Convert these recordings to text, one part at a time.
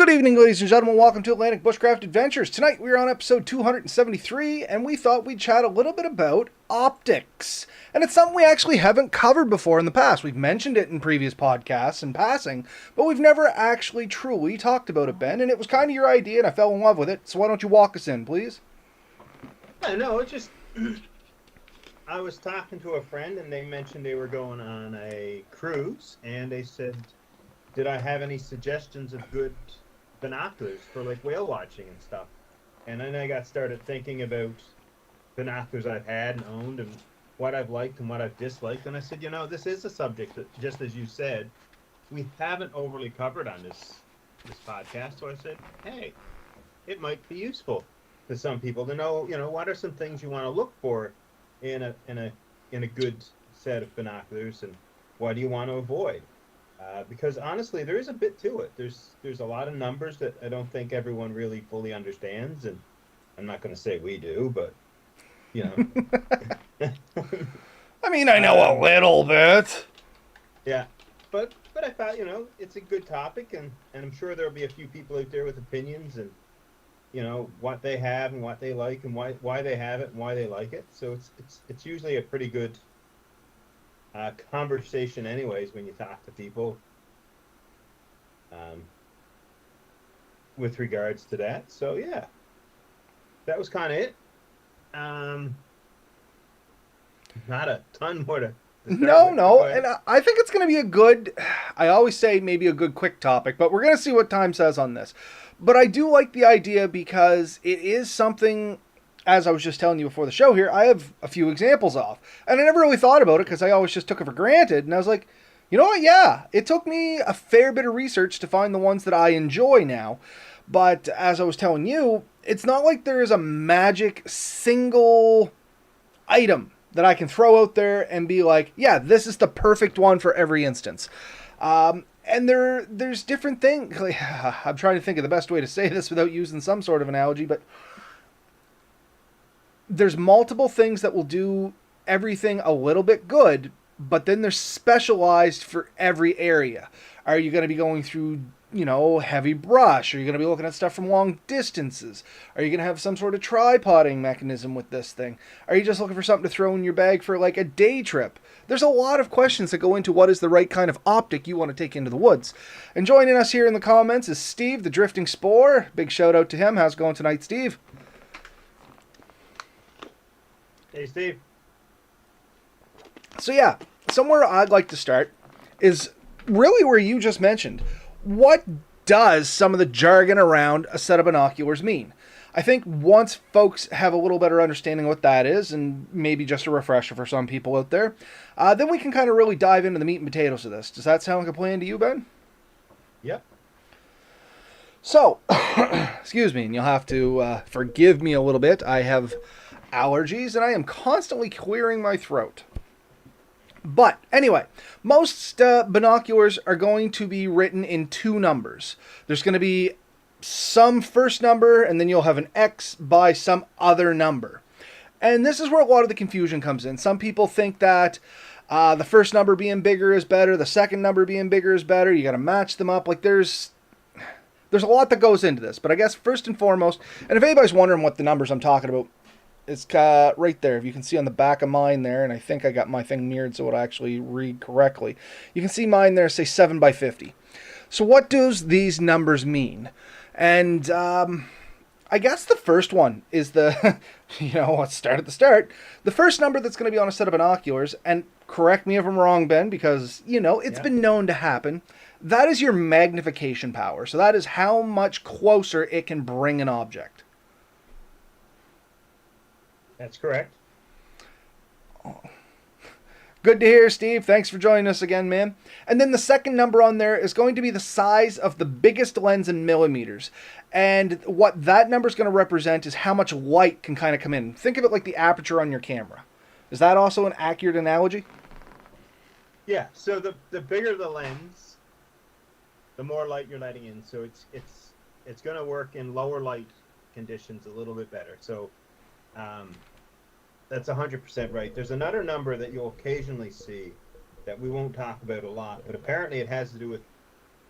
Good evening, ladies and gentlemen. Welcome to Atlantic Bushcraft Adventures. Tonight we are on episode 273, and we thought we'd chat a little bit about optics. And it's something we actually haven't covered before in the past. We've mentioned it in previous podcasts in passing, but we've never actually truly talked about it, Ben. And it was kind of your idea, and I fell in love with it. So why don't you walk us in, please? I know, it's just... I was talking to a friend, and they mentioned they were going on a cruise, and they said, did I have any suggestions of good binoculars for like whale watching and stuff? And then I got started thinking about binoculars I've had and owned and what I've liked and what I've disliked. And I said, you know, this is a subject that, just as you said, we haven't overly covered on this podcast. So I said, hey, it might be useful to some people to know, you know, what are some things you want to look for in a good set of binoculars, and what do you want to avoid? Because honestly, there is a bit to it. There's a lot of numbers that I don't think everyone really fully understands, and I'm not going to say we do, but you know. I mean, I know a little bit. Yeah, but I thought, you know, it's a good topic, and I'm sure there'll be a few people out there with opinions and, you know, what they have and what they like and why they have it and why they like it. So it's usually a pretty good conversation anyways when you talk to people with regards to that. So yeah, that was kind of it. Not a ton more to No, and I think it's going to be a good, I always say maybe a good quick topic, but we're going to see what time says on this. But I do like the idea because it is something, as I was just telling you before the show here, I have a few examples of. And I never really thought about it because I always just took it for granted. And I was like, you know what? Yeah, it took me a fair bit of research to find the ones that I enjoy now. But as I was telling you, it's not like there is a magic single item that I can throw out there and be like, yeah, this is the perfect one for every instance. And there's different things. I'm trying to think of the best way to say this without using some sort of analogy, but there's multiple things that will do everything a little bit good, but then they're specialized for every area. Are you going to be going through, you know, heavy brush? Are you going to be looking at stuff from long distances? Are you going to have some sort of tripoding mechanism with this thing? Are you just looking for something to throw in your bag for like a day trip? There's a lot of questions that go into what is the right kind of optic you want to take into the woods. And joining us here in the comments is Steve, the Drifting Spore. Big shout out to him. How's it going tonight, Steve? Hey, Steve. So yeah, somewhere I'd like to start is really where you just mentioned. What does some of the jargon around a set of binoculars mean? I think once folks have a little better understanding of what that is, and maybe just a refresher for some people out there, then we can kind of really dive into the meat and potatoes of this. Does that sound like a plan to you, Ben? Yep. So, excuse me, and you'll have to forgive me a little bit. I have allergies, and I am constantly clearing my throat. But anyway, most binoculars are going to be written in two numbers. There's going to be some first number, and then you'll have an X by some other number. And this is where a lot of the confusion comes in. Some people think that the first number being bigger is better, the second number being bigger is better. You got to match them up. Like there's a lot that goes into this. But I guess first and foremost, and if anybody's wondering what the numbers I'm talking about, it's right there. If you can see on the back of mine there, and I think I got my thing mirrored so it'll actually read correctly. You can see mine there say 7 by 50. So what does these numbers mean? And I guess the first one is the, you know, let's start at the start. The first number that's going to be on a set of binoculars, and correct me if I'm wrong, Ben, because, you know, it's been known to happen. That is your magnification power. So that is how much closer it can bring an object. That's correct. Oh. Good to hear, Steve. Thanks for joining us again, man. And then the second number on there is going to be the size of the biggest lens in millimeters. And what that number is going to represent is how much light can kind of come in. Think of it like the aperture on your camera. Is that also an accurate analogy? Yeah, so the bigger the lens, the more light you're letting in. So it's going to work in lower light conditions a little bit better. So that's 100% right. There's another number that you'll occasionally see that we won't talk about a lot, but apparently it has to do with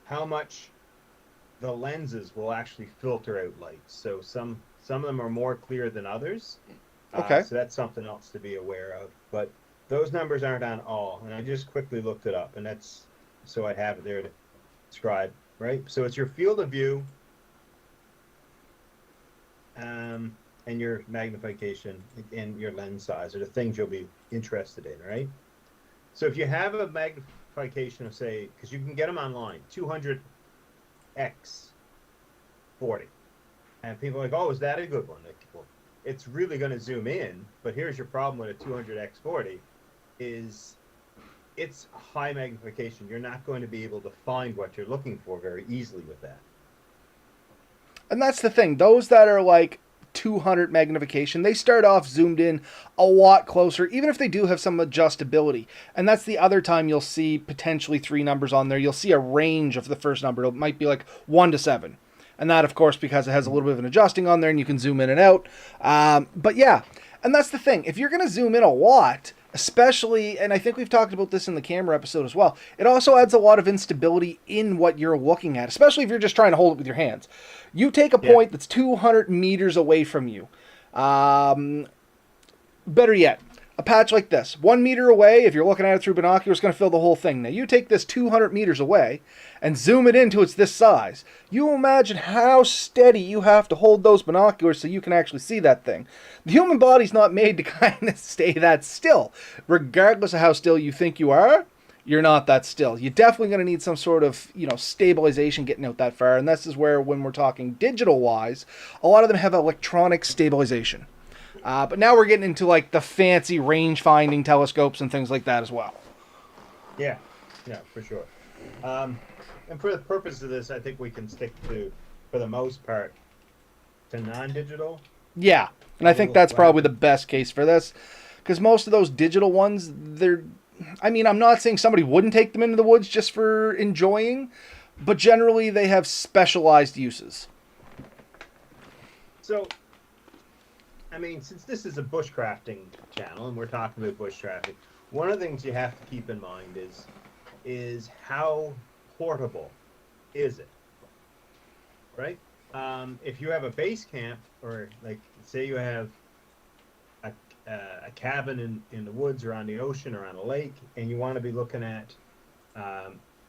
how much the lenses will actually filter out light. So some of them are more clear than others. Okay. So that's something else to be aware of. But those numbers aren't on all, and I just quickly looked it up, and that's so I have it there to describe. Right. So it's your field of view, and your magnification and your lens size are the things you'll be interested in. Right. So if you have a magnification of, say, because you can get them online, 200x 40. And people are like, oh, is that a good one? Like, well, it's really going to zoom in, but here's your problem with a 200x 40 is it's high magnification. You're not going to be able to find what you're looking for very easily with that. And that's the thing. Those that are like 200 magnification, they start off zoomed in a lot closer, even if they do have some adjustability. And that's the other time you'll see potentially 3 numbers on there. You'll see a range of the first number. It might be like 1 to 7. And that, of course, because it has a little bit of an adjusting on there and you can zoom in and out. But yeah, and that's the thing. If you're going to zoom in a lot, especially, and I think we've talked about this in the camera episode as well, it also adds a lot of instability in what you're looking at, especially if you're just trying to hold it with your hands. You take a point that's 200 meters away from you. Better yet, a patch like this, 1 meter away, if you're looking at it through binoculars, it's going to fill the whole thing. Now, you take this 200 meters away and zoom it into it's this size. You imagine how steady you have to hold those binoculars so you can actually see that thing. The human body's not made to kind of stay that still. Regardless of how still you think you are, you're not that still. You're definitely going to need some sort of, stabilization getting out that far. And this is where, when we're talking digital-wise, a lot of them have electronic stabilization. But now we're getting into like the fancy range-finding telescopes and things like that as well. Yeah, for sure. And for the purpose of this, I think we can stick to, for the most part, to non-digital. Yeah, and I think that's probably the best case for this, because most of those digital ones, I'm not saying somebody wouldn't take them into the woods just for enjoying, but generally they have specialized uses. So, since this is a bushcrafting channel and we're talking about bushcrafting, one of the things you have to keep in mind is how portable is it, right? If you have a base camp, or like say you have a cabin in the woods or on the ocean or on a lake, and you want to be looking at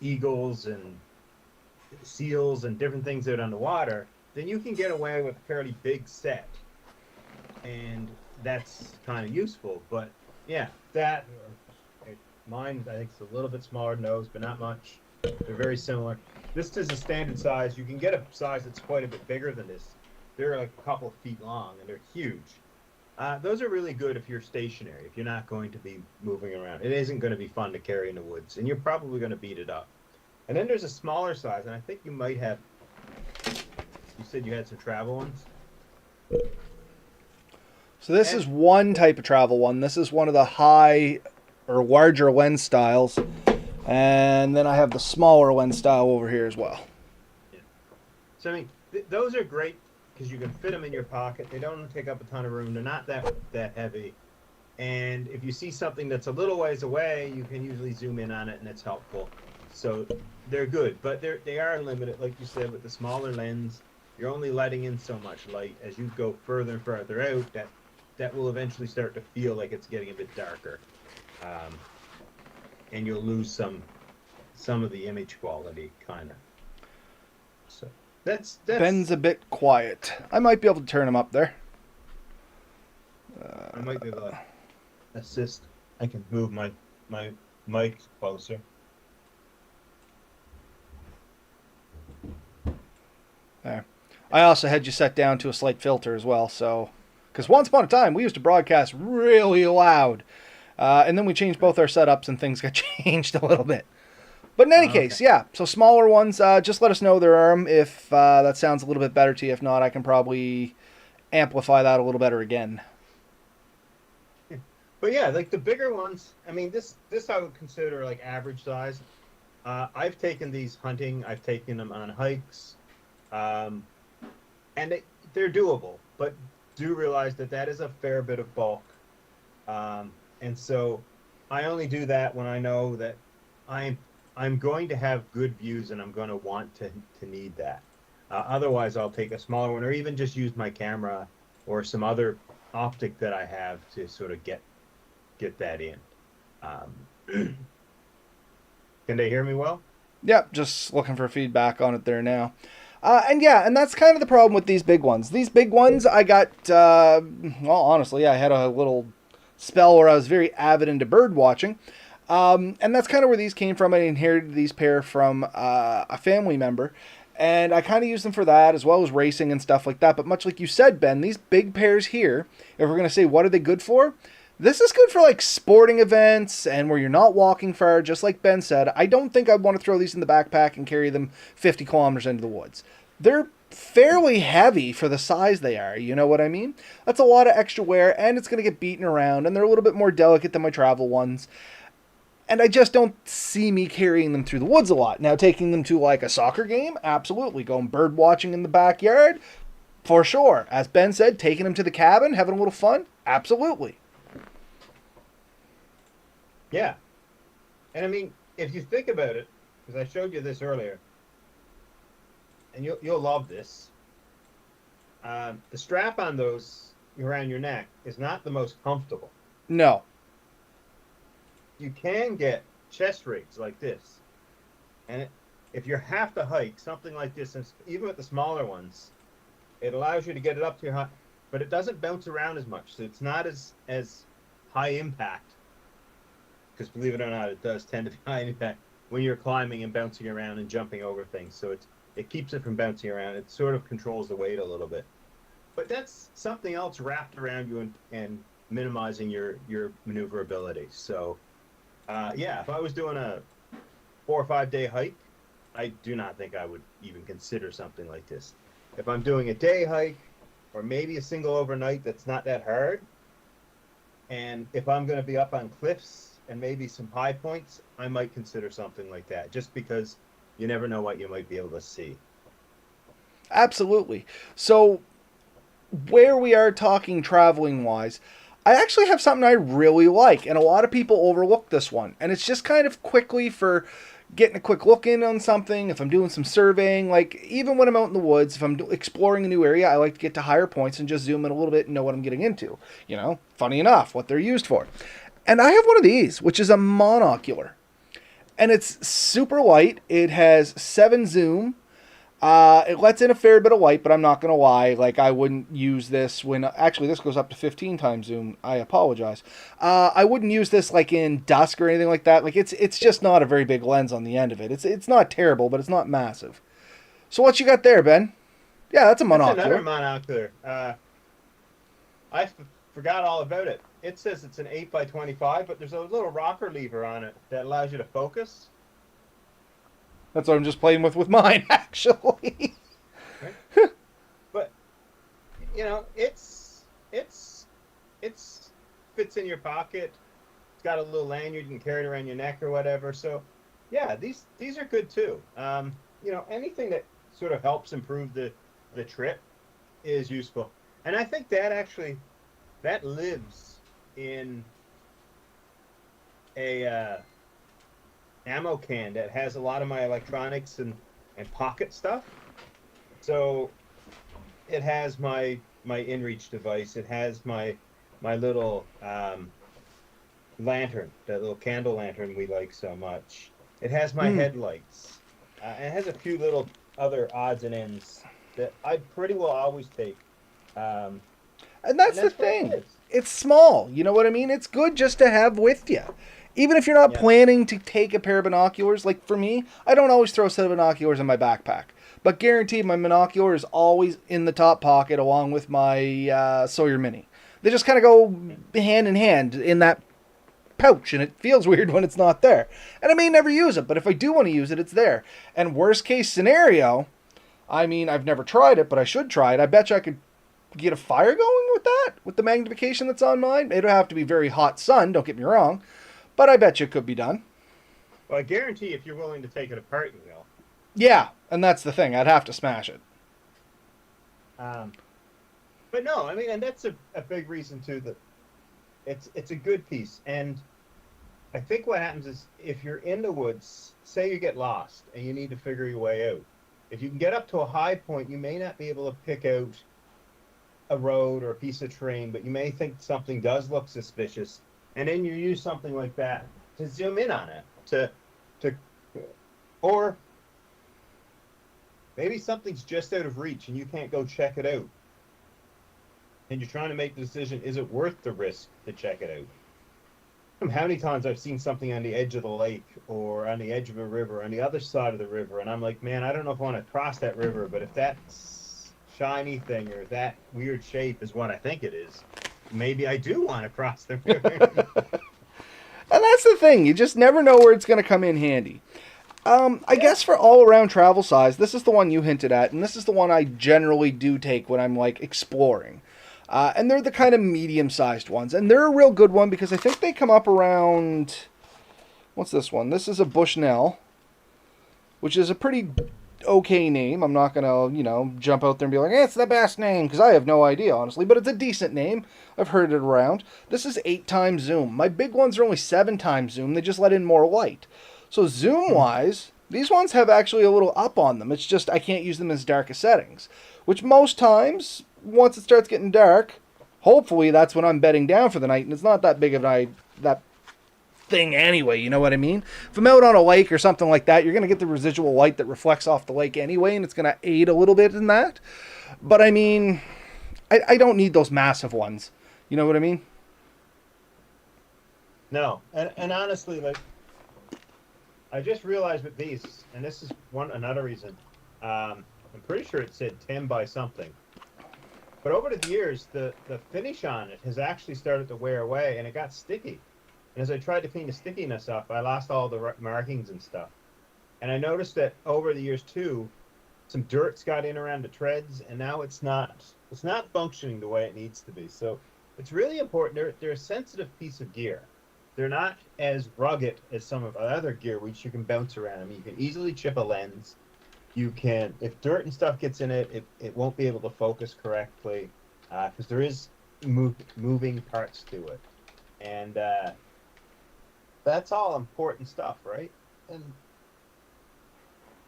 eagles and seals and different things out on the water, then you can get away with a fairly big set. And that's kind of useful, but yeah, mine I think is a little bit smaller nose, but not much. They're very similar. This is a standard size. You can get a size that's quite a bit bigger than this. They're like a couple of feet long and they're huge. Those are really good if you're stationary, if you're not going to be moving around. It isn't going to be fun to carry in the woods, and you're probably going to beat it up. And then there's a smaller size, and I think you might have. You said you had some travel ones. So this is one type of travel one. This is one of the high or larger lens styles. And then I have the smaller lens style over here as well. Yeah. So those are great because you can fit them in your pocket. They don't take up a ton of room. They're not that heavy. And if you see something that's a little ways away, you can usually zoom in on it, and it's helpful. So they're good, but they are limited, like you said, with the smaller lens. You're only letting in so much light. As you go further and further out, that will eventually start to feel like it's getting a bit darker, and you'll lose some of the image quality, kind of. So that's Ben's a bit quiet. I might be able to turn him up there. I might be able to assist. I can move my mic closer. There. I also had you set down to a slight filter as well, so... Because once upon a time, we used to broadcast really loud. And then we changed both our setups and things got changed a little bit. But in any case, yeah. So smaller ones, just let us know there are them if that sounds a little bit better to you. If not, I can probably amplify that a little better again. But yeah, like the bigger ones, this I would consider like average size. I've taken these hunting. I've taken them on hikes. And they're doable. But do realize that is a fair bit of bulk. And so I only do that when I know that I'm going to have good views and I'm going to want to need that. Otherwise, I'll take a smaller one, or even just use my camera or some other optic that I have to sort of get that in. Um, can they hear me well? Yep, just looking for feedback on it there now. And yeah, and that's kind of the problem with these big ones. These big ones, I got, well, honestly, I had a little spell where I was very avid into bird watching. And that's kind of where these came from. I inherited these pair from a family member. And I kind of use them for that as well as racing and stuff like that. But much like you said, Ben, these big pairs here, if we're going to say what are they good for, this is good for like sporting events and where you're not walking far, just like Ben said. I don't think I'd want to throw these in the backpack and carry them 50 kilometers into the woods. They're fairly heavy for the size they are, you know what I mean? That's a lot of extra wear, and it's going to get beaten around, and they're a little bit more delicate than my travel ones. And I just don't see me carrying them through the woods a lot. Now, taking them to like a soccer game, absolutely. Going bird watching in the backyard, for sure. As Ben said, taking them to the cabin, having a little fun, absolutely. Yeah. And I mean, if you think about it, because I showed you this earlier, and you'll love this. The strap on those around your neck is not the most comfortable. No. You can get chest rigs like this, and if you have to hike something like this, and even with the smaller ones, it allows you to get it up to your height, but it doesn't bounce around as much, so it's not as high impact. Because believe it or not, it does tend to be high impact when you're climbing and bouncing around and jumping over things. So it keeps it from bouncing around. It sort of controls the weight a little bit. But that's something else wrapped around you and minimizing your maneuverability. So, yeah, if I was doing a 4 or 5 day hike, I do not think I would even consider something like this. If I'm doing a day hike or maybe a single overnight that's not that hard, and if I'm going to be up on cliffs and maybe some high points, I might consider something like that, just because you never know what you might be able to see. Absolutely. So, where we are talking traveling wise, I actually have something I really like, and a lot of people overlook this one. And it's just kind of quickly for getting a quick look in on something, if I'm doing some surveying, like even when I'm out in the woods, if I'm exploring a new area, I like to get to higher points and just zoom in a little bit and know what I'm getting into. You know, funny enough, what they're used for. And I have one of these, which is a monocular. And it's super light. It has 7 zoom. It lets in a fair bit of light, but I'm not going to lie. Like, I wouldn't use this when... Actually, this goes up to 15 times zoom. I apologize. I wouldn't use this, like, in dusk or anything like that. Like, it's just not a very big lens on the end of it. It's not terrible, but it's not massive. So what you got there, Ben? Yeah, that's a monocular. That's another monocular. Forgot all about it. It says it's an 8 by 25, but there's a little rocker lever on it that allows you to focus. That's what I'm just playing with mine, actually. Right? But you know, it's fits in your pocket. It's got a little lanyard, you can carry it around your neck or whatever. So yeah, these are good too. You know, anything that sort of helps improve the trip is useful. And I think that lives in a ammo can that has a lot of my electronics and pocket stuff. So it has my inReach device. It has my little lantern, that little candle lantern we like so much. It has my headlights. It has a few little other odds and ends that I pretty well always take. And that's the thing. It It's small. You know what I mean? It's good just to have with you. Even if you're not planning to take a pair of binoculars, like for me, I don't always throw a set of binoculars in my backpack. But guaranteed, my binocular is always in the top pocket along with my Sawyer Mini. They just kind of go hand in hand in that pouch, and it feels weird when it's not there. And I may never use it, but if I do want to use it, it's there. And worst case scenario, I mean, I've never tried it, but I should try it. I bet you I could get a fire going with that, with the magnification that's on mine. It'll have to be very hot sun, don't get me wrong. But I bet you it could be done. Well, I guarantee if you're willing to take it apart, you will. Yeah, and that's the thing. I'd have to smash it. But no, I mean, and that's a big reason too that it's a good piece. And I think what happens is if you're in the woods, say you get lost and you need to figure your way out, if you can get up to a high point, you may not be able to pick out a road or a piece of terrain, but you may think something does look suspicious, and then you use something like that to zoom in on it, to, or maybe something's just out of reach and you can't go check it out, and you're trying to make the decision: is it worth the risk to check it out? How many times I've seen something on the edge of the lake or on the edge of a river, on the other side of the river, and I'm like, man, I don't know if I want to cross that river, but if that shiny thing or that weird shape is what I think it is, maybe I do want to cross the river. And that's the thing. You just never know where it's going to come in handy. I guess for all-around travel size, this is the one you hinted at, and this is the one I generally do take when I'm, like, exploring. And they're the kind of medium-sized ones. And they're a real good one because I think they come up around... What's this one? This is a Bushnell, which is a pretty okay name. I'm not going to, jump out there and be like, it's the best name, because I have no idea, honestly. But it's a decent name. I've heard it around. This is 8 times zoom. My big ones are only 7 times zoom. They just let in more light. So zoom-wise, these ones have actually a little up on them. It's just I can't use them as darkest settings, which most times, once it starts getting dark, hopefully that's when I'm bedding down for the night, and it's not that big of that thing anyway, you know what I mean? If I'm out on a lake or something like that, you're going to get the residual light that reflects off the lake anyway, and it's going to aid a little bit in that. But I mean, I don't need those massive ones. You know what I mean? No, and honestly, like, I just realized with these, and this is another reason. I'm pretty sure it said 10 by something. But over the years, the finish on it has actually started to wear away, and it got sticky. And as I tried to clean the stickiness up, I lost all the markings and stuff. And I noticed that over the years too, some dirt's got in around the treads, and now it's not functioning the way it needs to be. So it's really important. They're a sensitive piece of gear. They're not as rugged as some of our other gear, which you can bounce around. I mean, you can easily chip a lens. You can, if dirt and stuff gets in it, it won't be able to focus correctly because there is moving parts to it. And that's all important stuff, right? And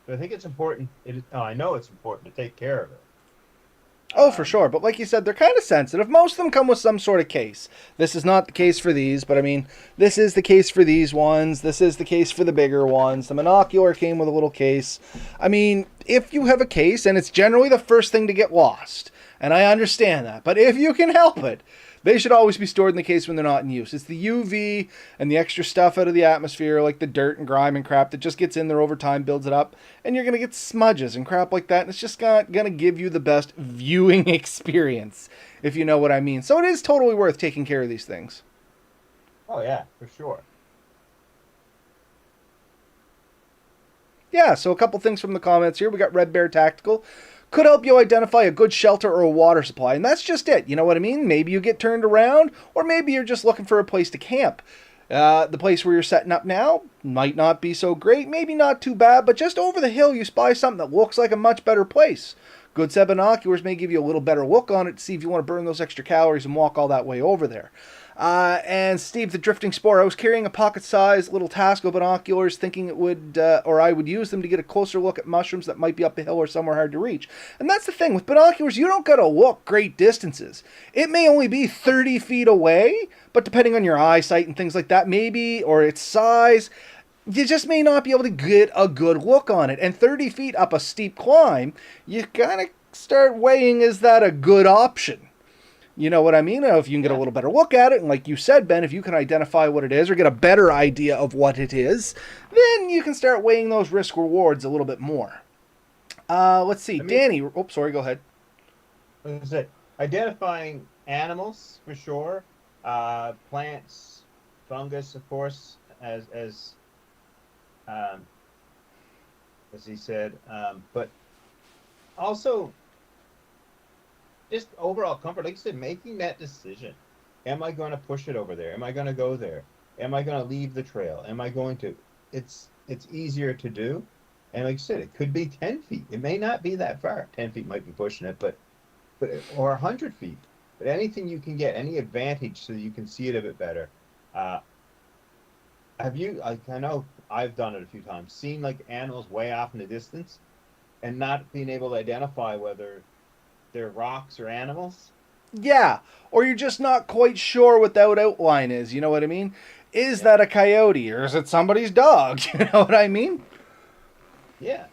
so I think it's important. I know it's important to take care of it. Oh, for sure. But like you said, they're kind of sensitive. Most of them come with some sort of case. This is not the case for these, but I mean, this is the case for these ones. This is the case for the bigger ones. The monocular came with a little case. I mean, if you have a case, and it's generally the first thing to get lost, and I understand that, but if you can help it, they should always be stored in the case when they're not in use. It's the UV and the extra stuff out of the atmosphere, like the dirt and grime and crap that just gets in there over time, builds it up, and you're going to get smudges and crap like that, and it's just not going to give you the best viewing experience, if you know what I mean. So it is totally worth taking care of these things. Oh, yeah, for sure. Yeah, so a couple things from the comments here. We got Red Bear Tactical. Could help you identify a good shelter or a water supply, and that's just it. You know what I mean? Maybe you get turned around, or maybe you're just looking for a place to camp. The place where you're setting up now might not be so great, maybe not too bad, but just over the hill you spy something that looks like a much better place. Good set of binoculars may give you a little better look on it to see if you want to burn those extra calories and walk all that way over there. And Steve the Drifting Spore, I was carrying a pocket-sized little Tasco binoculars thinking it would, or I would use them to get a closer look at mushrooms that might be up a hill or somewhere hard to reach. And that's the thing, with binoculars, you don't gotta look great distances. It may only be 30 feet away, but depending on your eyesight and things like that, maybe, or its size, you just may not be able to get a good look on it. And 30 feet up a steep climb, you kind of start weighing, is that a good option? You know what I mean? If you can get a little better look at it, and like you said, Ben, if you can identify what it is or get a better idea of what it is, then you can start weighing those risk rewards a little bit more. Let's see. Danny, sorry, go ahead. Identifying animals, for sure. Plants, fungus, of course, as he said. But also, just overall comfort, like you said, making that decision. Am I going to push it over there? Am I going to go there? Am I going to leave the trail? Am I going to? It's easier to do. And like you said, it could be 10 feet. It may not be that far. 10 feet might be pushing it, but or 100 feet. But anything you can get, any advantage so you can see it a bit better. Have you, I know I've done it a few times, seen like animals way off in the distance and not being able to identify whether they're rocks or animals. Yeah, or you're just not quite sure what that outline is. You know what I mean? Is Yeah. that a coyote or is it somebody's dog? You know what I mean? Yeah.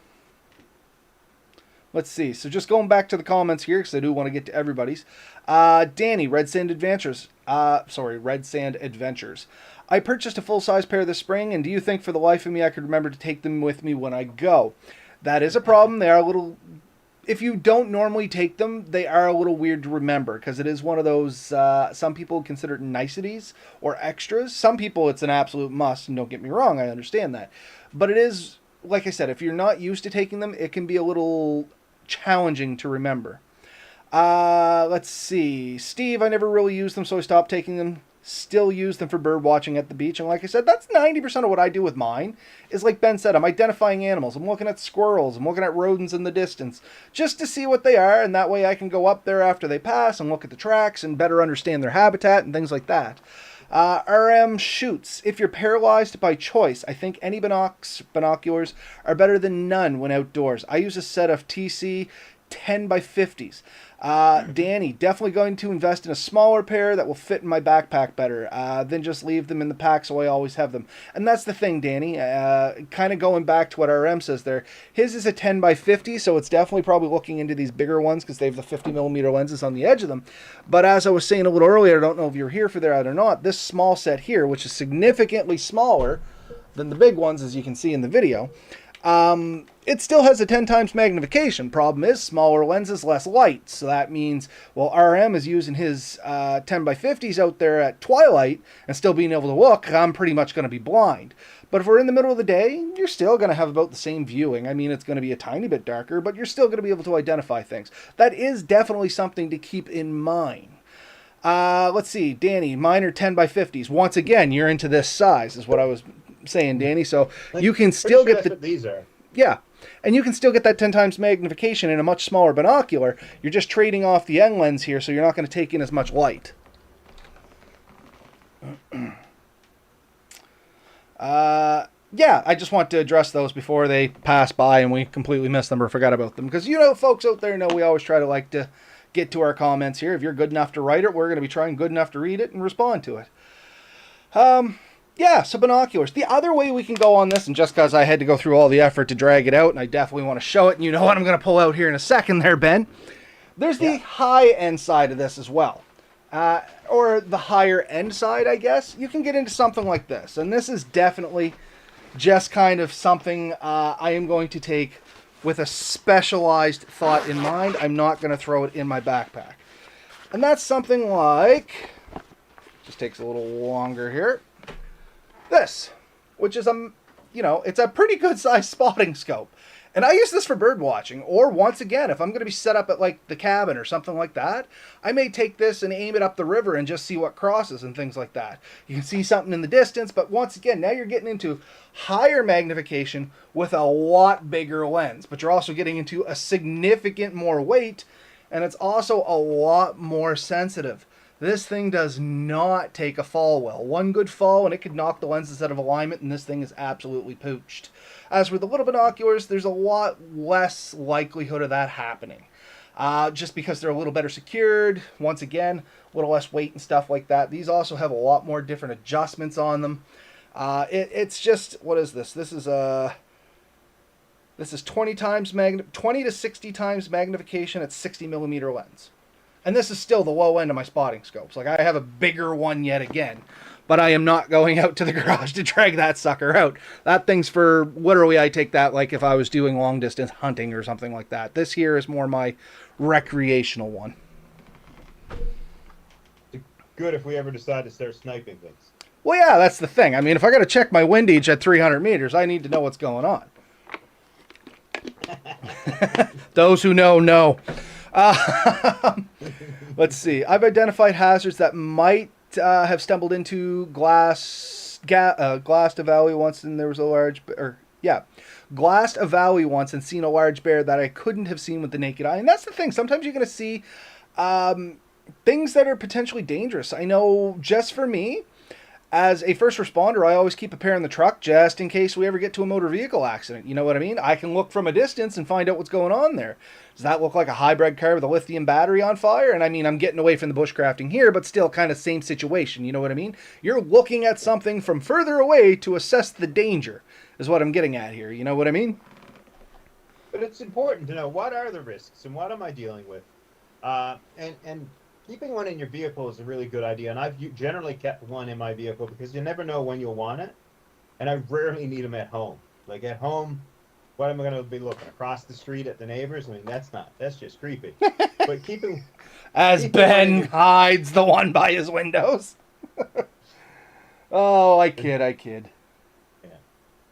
Let's see. So just going back to the comments here, because I do want to get to everybody's. Danny, Red Sand Adventures. Red Sand Adventures. I purchased a full-size pair this spring, and do you think for the life of me I could remember to take them with me when I go? That is a problem. They are a little... If you don't normally take them, they are a little weird to remember, because it is one of those, some people consider it niceties or extras. Some people it's an absolute must, and don't get me wrong, I understand that. But it is, like I said, if you're not used to taking them, it can be a little challenging to remember. Let's see. Steve, I never really used them, so I stopped taking them. Still use them for bird watching at the beach. And like I said, that's 90% of what I do with mine. Is like Ben said, I'm identifying animals. I'm looking at squirrels. I'm looking at rodents in the distance. Just to see what they are. And that way I can go up there after they pass and look at the tracks and better understand their habitat and things like that. RM shoots. If you're paralyzed by choice, I think any binoculars are better than none when outdoors. I use a set of TC 10 by 50s. Danny, definitely going to invest in a smaller pair that will fit in my backpack better than just leave them in the pack so I always have them. And that's the thing, Danny. Kind of going back to what RM says there. His is a 10 by 50, so it's definitely probably looking into these bigger ones because they have the 50 millimeter lenses on the edge of them. But as I was saying a little earlier, I don't know if you're here for that or not, this small set here, which is significantly smaller than the big ones, as you can see in the video, it still has a 10 times magnification. Problem is, smaller lenses, less light. So that means, well, RM is using his 10 by 50s out there at twilight and still being able to look, I'm pretty much going to be blind. But if we're in the middle of the day, you're still going to have about the same viewing. I mean, it's going to be a tiny bit darker, but you're still going to be able to identify things. That is definitely something to keep in mind. Let's see, Danny, mine are 10 by 50s. Once again, you're into this size, is what I was saying, Danny. So you can still sure get that's what these are. Yeah. And you can still get that 10 times magnification in a much smaller binocular. You're just trading off the end lens here, so you're not going to take in as much light. Yeah, I just want to address those before they pass by and we completely miss them or forgot about them. Because, you know, folks out there know we always try to like to get to our comments here. If you're good enough to write it, we're going to be trying good enough to read it and respond to it. Yeah, so binoculars. The other way we can go on this, and just because I had to go through all the effort to drag it out, and I definitely want to show it, and you know what I'm going to pull out here in a second there, Ben. There's the high-end side of this as well. Or the higher-end side, I guess. You can get into something like this, and this is definitely just kind of something I am going to take with a specialized thought in mind. I'm not going to throw it in my backpack. And that's something like... Just takes a little longer here. This, which is it's a pretty good sized spotting scope. And I use this for bird watching, or once again, if I'm going to be set up at like the cabin or something like that, I may take this and aim it up the river and just see what crosses and things like that. You can see something in the distance, but once again, now you're getting into higher magnification with a lot bigger lens, but you're also getting into a significant more weight, and it's also a lot more sensitive. This thing does not take a fall well. One good fall and it could knock the lenses out of alignment, and this thing is absolutely pooched. As for the little binoculars, there's a lot less likelihood of that happening. Just because they're a little better secured. Once again, a little less weight and stuff like that. These also have a lot more different adjustments on them. It's just, what is this? This is 20 to 60 times magnification at 60 millimeter lens. And this is still the low end of my spotting scopes. Like, I have a bigger one yet again, but I am not going out to the garage to drag that sucker out. That thing's for, literally, I take that like if I was doing long distance hunting or something like that. This here is more my recreational one. Good if we ever decide to start sniping things. Well, yeah, that's the thing. I mean, if I got to check my windage at 300 meters, I need to know what's going on. Those who know, know. Let's see. I've identified hazards that might have stumbled into glassed a valley once, and there was a large, glassed a valley once and seen a large bear that I couldn't have seen with the naked eye. And that's the thing. Sometimes you're going to see things that are potentially dangerous. I know, just for me, as a first responder, I always keep a pair in the truck just in case we ever get to a motor vehicle accident. You know what I mean? I can look from a distance and find out what's going on there. Does that look like a hybrid car with a lithium battery on fire? And I mean, I'm getting away from the bushcrafting here, but still kind of same situation. You know what I mean? You're looking at something from further away to assess the danger, is what I'm getting at here. You know what I mean? But it's important to know what are the risks and what am I dealing with. And keeping one in your vehicle is a really good idea. And I've generally kept one in my vehicle because you never know when you'll want it. And I rarely need them at home. Like at home, what am I going to be looking across the street at the neighbors? I mean, that's just creepy. But As Ben hides the one by his windows. Oh, I kid. Yeah.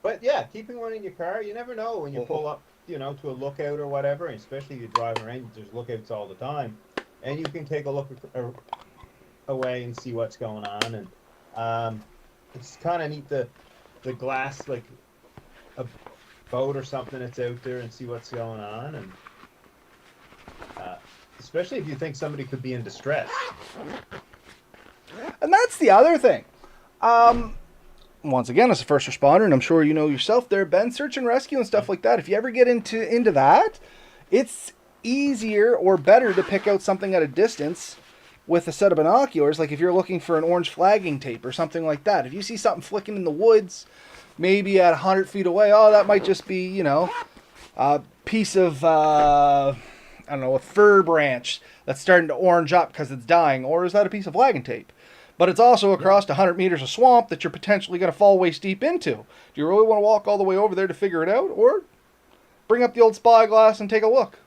But yeah, keeping one in your car, you never know when you pull up, to a lookout or whatever, and especially if you're driving around, there's lookouts all the time. And you can take a look away and see what's going on. And it's kind of neat the glass, like a boat or something that's out there, and see what's going on. And especially if you think somebody could be in distress. And that's the other thing. Once again, as a first responder, and I'm sure you know yourself there, Ben, search and rescue and stuff like that, if you ever get into that, it's easier or better to pick out something at a distance with a set of binoculars. Like if you're looking for an orange flagging tape or something like that. If you see something flicking in the woods, maybe at 100 feet away, oh, that might just be, a piece of, I don't know, a fir branch that's starting to orange up because it's dying. Or is that a piece of flagging tape? But it's also across 100 meters of swamp that you're potentially going to fall waist deep into. Do you really want to walk all the way over there to figure it out? Or bring up the old spyglass and take a look?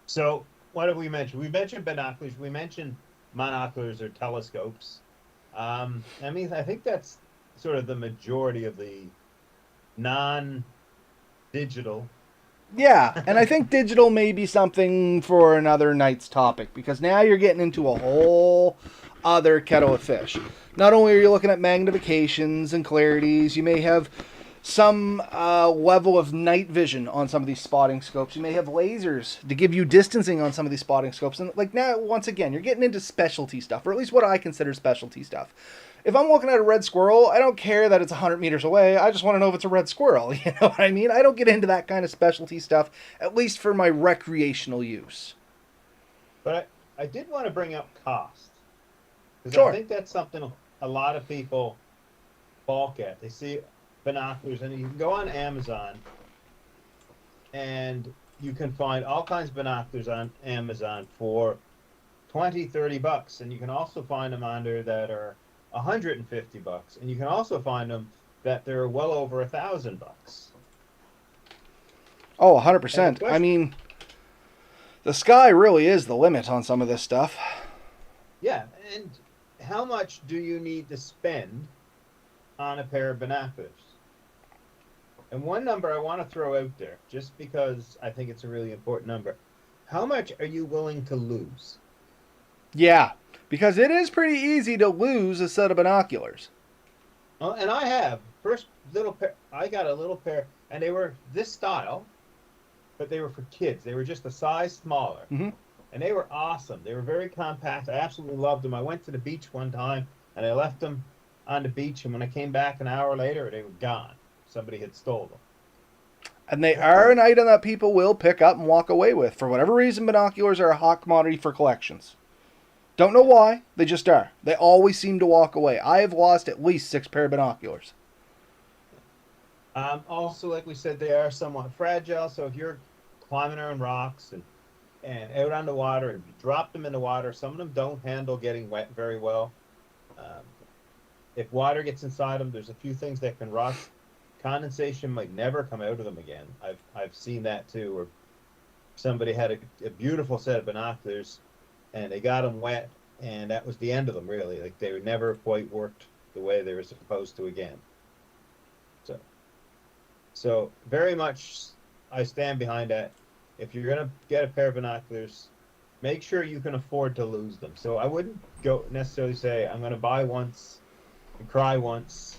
So what have we mentioned? We mentioned binoculars. We mentioned monoculars or telescopes. I think that's sort of the majority of the non-digital. Yeah, and I think digital may be something for another night's topic, because now you're getting into a whole other kettle of fish. Not only are you looking at magnifications and clarities, you may have some level of night vision on some of these spotting scopes. You may have lasers to give you distancing on some of these spotting scopes. And like now, once again, you're getting into specialty stuff, or at least what I consider specialty stuff. If I'm looking at a red squirrel, I don't care that it's 100 meters away. I just want to know if it's a red squirrel. You know what I mean? I don't get into that kind of specialty stuff, at least for my recreational use. But I did want to bring up cost. Because Sure. I think that's something a lot of people balk at. They see binoculars, and you can go on Amazon, and you can find all kinds of binoculars on Amazon for $20-30, and you can also find them on there that are $150, and you can also find them that they're well over $1,000. Oh, 100%. I mean, the sky really is the limit on some of this stuff. Yeah, and how much do you need to spend on a pair of binoculars? And one number I want to throw out there, just because I think it's a really important number. How much are you willing to lose? Yeah, because it is pretty easy to lose a set of binoculars. Well, and I have. First little pair, I got a little pair, and they were this style, but they were for kids. They were just a size smaller. Mm-hmm. And they were awesome. They were very compact. I absolutely loved them. I went to the beach one time, and I left them on the beach, and when I came back an hour later, they were gone. Somebody had stolen them. And they are an item that people will pick up and walk away with. For whatever reason, binoculars are a hot commodity for collections. Don't know why, they just are. They always seem to walk away. I have lost at least 6 pair of binoculars. Also, like we said, they are somewhat fragile, so if you're climbing around rocks and out on the water, and you drop them in the water, some of them don't handle getting wet very well. If water gets inside them, there's a few things that can rust. Condensation might never come out of them again. I've seen that too, where somebody had a beautiful set of binoculars, and they got them wet, and that was the end of them, really. Like, they never quite worked the way they were supposed to again. So very much I stand behind that. If you're going to get a pair of binoculars, make sure you can afford to lose them. So I wouldn't go necessarily say, I'm going to buy once and cry once.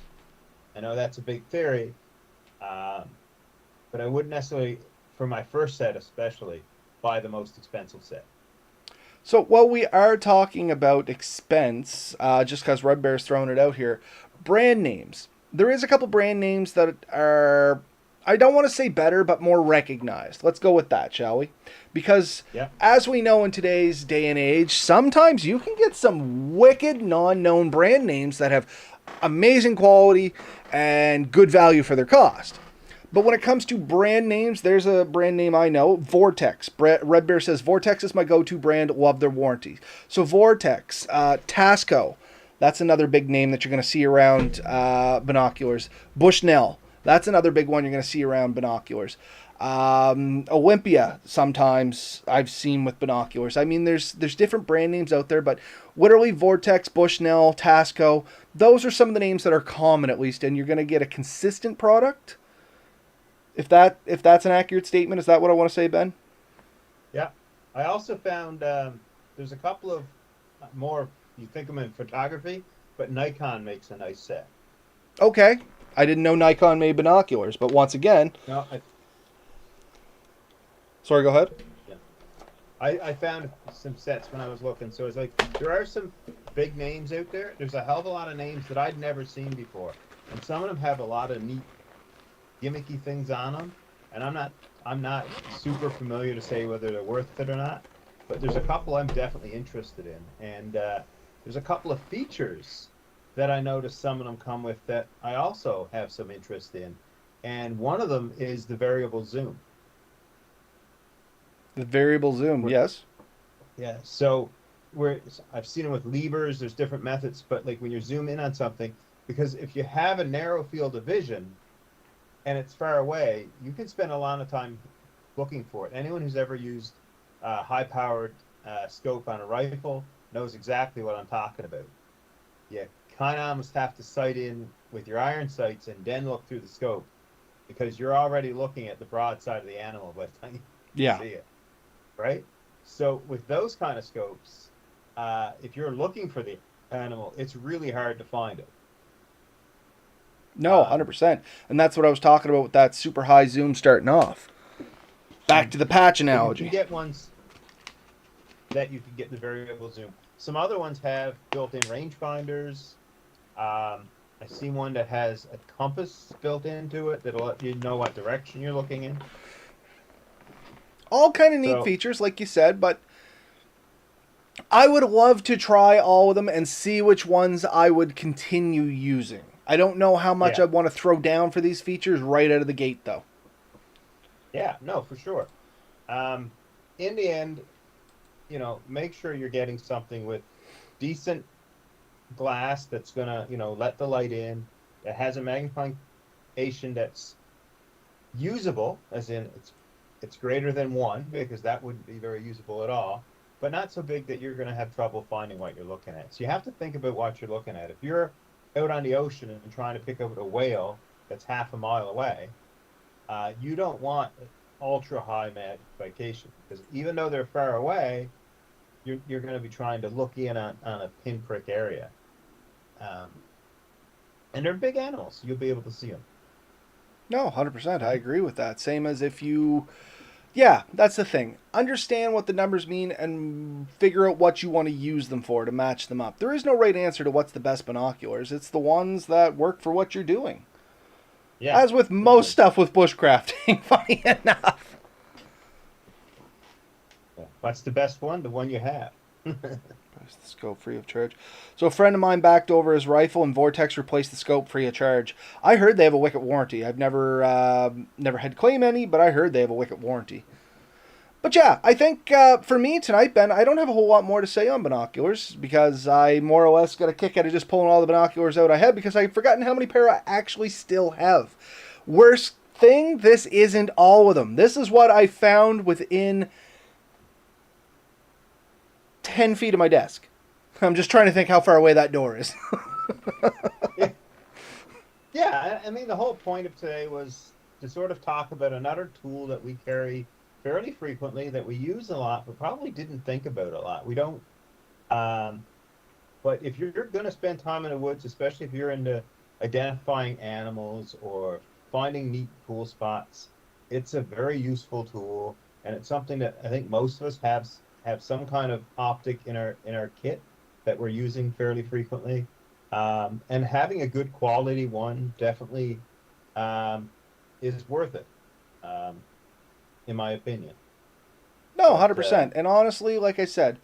I know that's a big theory, but I wouldn't necessarily, for my first set especially, buy the most expensive set. So while we are talking about expense, just because Red Bear's throwing it out here, brand names. There is a couple brand names that are, I don't want to say better, but more recognized. Let's go with that, shall we? Because Yeah. as we know in today's day and age, sometimes you can get some wicked non-known brand names that have amazing quality and good value for their cost. But when it comes to brand names, there's a brand name I know, Vortex. Red Bear says Vortex is my go-to brand. Love their warranty. So Vortex, Tasco, that's another big name that you're going to see around binoculars. Bushnell, that's another big one you're going to see around binoculars. Olympia, sometimes I've seen with binoculars. I mean, there's different brand names out there, but literally Vortex, Bushnell, Tasco, those are some of the names that are common at least, and you're going to get a consistent product. If that's an accurate statement, is that what I want to say, Ben? Yeah. I also found there's a couple of more, you think of them in photography, but Nikon makes a nice set. Okay. I didn't know Nikon made binoculars, but once again, No, sorry, go ahead. yeah. I found some sets when I was looking. So it's like there are some big names out there. There's a hell of a lot of names that I'd never seen before. And some of them have a lot of neat gimmicky things on them. And I'm not super familiar to say whether they're worth it or not. But there's a couple I'm definitely interested in. And there's a couple of features that I noticed some of them come with that I also have some interest in. And one of them is the variable zoom. The variable zoom, yes. Yeah. So I've seen them with levers. There's different methods, but like when you zoom in on something, because if you have a narrow field of vision and it's far away, you can spend a lot of time looking for it. Anyone who's ever used a high-powered scope on a rifle knows exactly what I'm talking about. You kind of almost have to sight in with your iron sights and then look through the scope because you're already looking at the broad side of the animal by the time you see it. Right? So with those kind of scopes, if you're looking for the animal, it's really hard to find it. No, 100%. And that's what I was talking about with that super high zoom starting off. Back to the patch analogy. You can get ones that you can get the variable zoom. Some other ones have built-in rangefinders. I've seen one that has a compass built into it that'll let you know what direction you're looking in. All kind of neat features, like you said, but I would love to try all of them and see which ones I would continue using. I don't know how much I'd want to throw down for these features right out of the gate, though. Yeah, no, for sure. In the end, make sure you're getting something with decent glass that's going to, let the light in, that has a magnification that's usable, as in it's greater than 1, because that wouldn't be very usable at all, but not so big that you're going to have trouble finding what you're looking at. So you have to think about what you're looking at. If you're out on the ocean and trying to pick up a whale that's half a mile away, you don't want ultra high magnification, because even though they're far away, you're going to be trying to look in on a pinprick area. And they're big animals. You'll be able to see them. No, 100%. I agree with that. Same as if you... Yeah, that's the thing. Understand what the numbers mean and figure out what you want to use them for to match them up. There is no right answer to what's the best binoculars. It's the ones that work for what you're doing. Yeah. As with most stuff with bushcrafting, funny enough. What's the best one? The one you have. The scope free of charge. So a friend of mine backed over his rifle and Vortex replaced the scope free of charge. I heard they have a wicked warranty. I've never had to claim any, but I heard they have a wicked warranty. But yeah, I think for me tonight, Ben, I don't have a whole lot more to say on binoculars because I more or less got a kick out of just pulling all the binoculars out I had because I've forgotten how many pair I actually still have. Worst thing, this isn't all of them. This is what I found within 10 feet of my desk. I'm just trying to think how far away that door is. Yeah, I mean, the whole point of today was to sort of talk about another tool that we carry fairly frequently, that we use a lot, but probably didn't think about a lot. We don't, but if you're going to spend time in the woods, especially if you're into identifying animals or finding neat, cool spots, it's a very useful tool, and it's something that I think most of us have have some kind of optic in our kit that we're using fairly frequently. And having a good quality one definitely um, is worth it, um, in my opinion. No, But 100%. And honestly, like I said,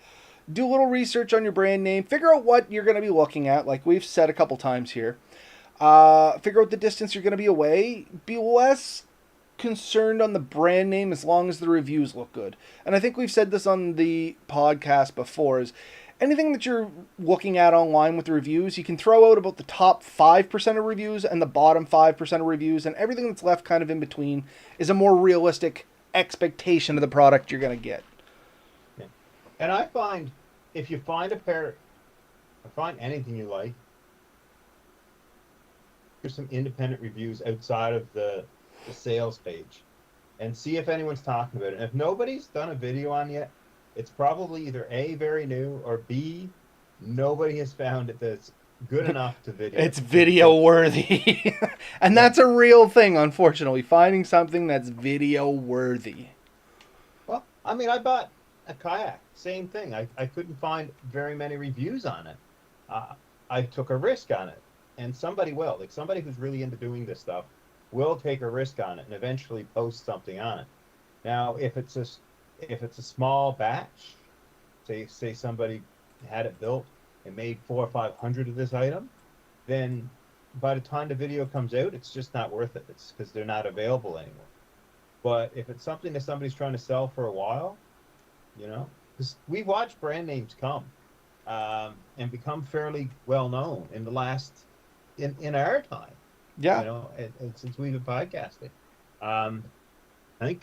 do a little research on your brand name. Figure out what you're going to be looking at, like we've said a couple times here. Figure out the distance you're going to be away. Be less concerned on the brand name as long as the reviews look good. And I think we've said this on the podcast before is anything that you're looking at online with the reviews, you can throw out about the top 5% of reviews and the bottom 5% of reviews, and everything that's left kind of in between is a more realistic expectation of the product you're going to get. yeah. And I find if you find a pair, or find anything you like, there's some independent reviews outside of the sales page and see if anyone's talking about it. And if nobody's done a video on yet, it's probably either A, very new, or B, nobody has found it that's good enough to video. It's video worthy. And Yeah. that's a real thing, unfortunately. Finding something that's video worthy. Well, I mean, I bought a kayak. Same thing. I couldn't find very many reviews on it. I took a risk on it. And somebody will. Like somebody who's really into doing this stuff will take a risk on it and eventually post something on it. Now, if it's a small batch, say somebody had it built and made 400 or 500 of this item, then by the time the video comes out, it's just not worth it. It's because they're not available anymore. But if it's something that somebody's trying to sell for a while, because we've watched brand names come and become fairly well known in the last in our time. Yeah. And since we've been podcasting, I think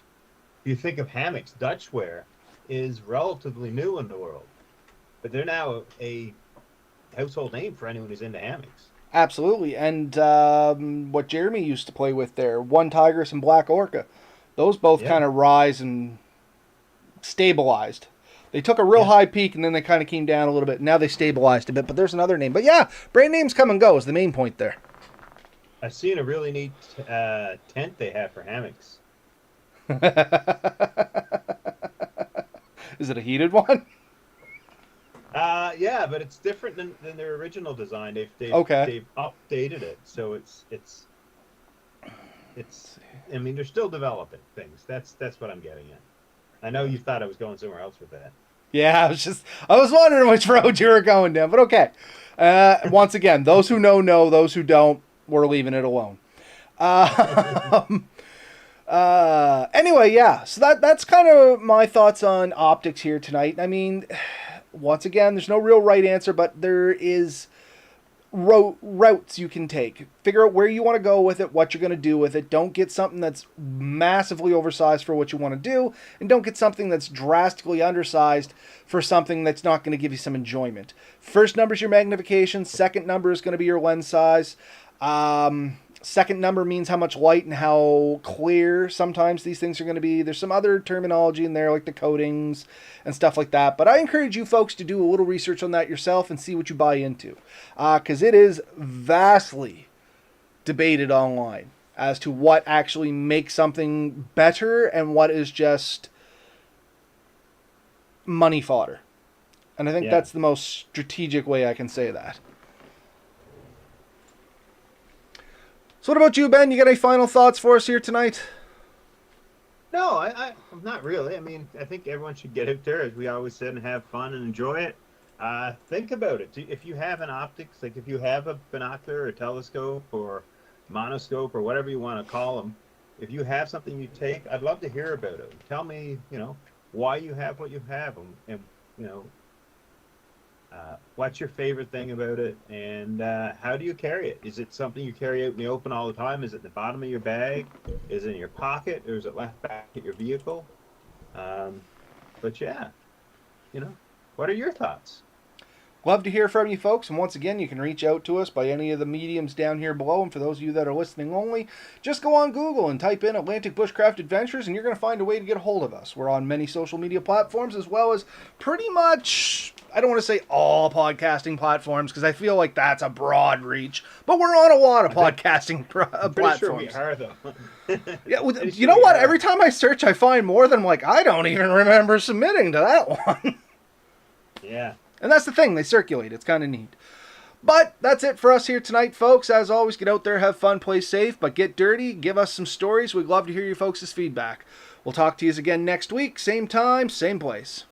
if you think of hammocks, Dutchware is relatively new in the world, but they're now a household name for anyone who's into hammocks. Absolutely. And what Jeremy used to play with there, One Tigress and Black Orca, those both Yeah. kind of rise and stabilized. They took a real Yeah. high peak and then they kind of came down a little bit. Now they stabilized a bit, but there's another name. But yeah, brand names come and go is the main point there. I've seen a really neat tent they have for hammocks. Is it a heated one? Yeah, but it's different than their original design. They've updated it, so it's. I mean, they're still developing things. That's what I'm getting at. I know you thought I was going somewhere else with that. Yeah, I was wondering which road you were going down, but okay. Once again, those who know, those who don't, we're leaving it alone. Anyway, yeah, so that's kind of my thoughts on optics here tonight. I mean, once again, there's no real right answer, but there is routes you can take. Figure out where you want to go with it, what you're going to do with it. Don't get something that's massively oversized for what you want to do, and don't get something that's drastically undersized for something that's not going to give you some enjoyment. First number is your magnification. Second number is going to be your lens size. Second number means how much light and how clear sometimes these things are going to be. There's some other terminology in there like the coatings and stuff like that. But I encourage you folks to do a little research on that yourself and see what you buy into. Because it is vastly debated online as to what actually makes something better and what is just money fodder. And I think that's the most strategic way I can say that. So what about you, Ben? You got any final thoughts for us here tonight? No, I'm not really. I mean, I think everyone should get out there, as we always said, and have fun and enjoy it. Think about it. If you have an optics, like if you have a binocular or telescope or monoscope or whatever you want to call them, if you have something you take, I'd love to hear about it. Tell me, why you have what you have, and what's your favorite thing about it, and how do you carry it? Is it something you carry out in the open all the time? Is it in the bottom of your bag? Is it in your pocket, or is it left back at your vehicle? But yeah, what are your thoughts? Love to hear from you folks, and once again, you can reach out to us by any of the mediums down here below, and for those of you that are listening only, just go on Google and type in Atlantic Bushcraft Adventures, and you're going to find a way to get a hold of us. We're on many social media platforms, as well as pretty much, I don't want to say all podcasting platforms, because I feel like that's a broad reach, but we're on a lot of podcasting platforms. Sure we are, though. Yeah, you know what? Every time I search, I find more than, like, I don't even remember submitting to that one. Yeah. And that's the thing, they circulate. It's kind of neat. But that's it for us here tonight, folks. As always, get out there, have fun, play safe, but get dirty. Give us some stories. We'd love to hear your folks' feedback. We'll talk to you again next week. Same time, same place.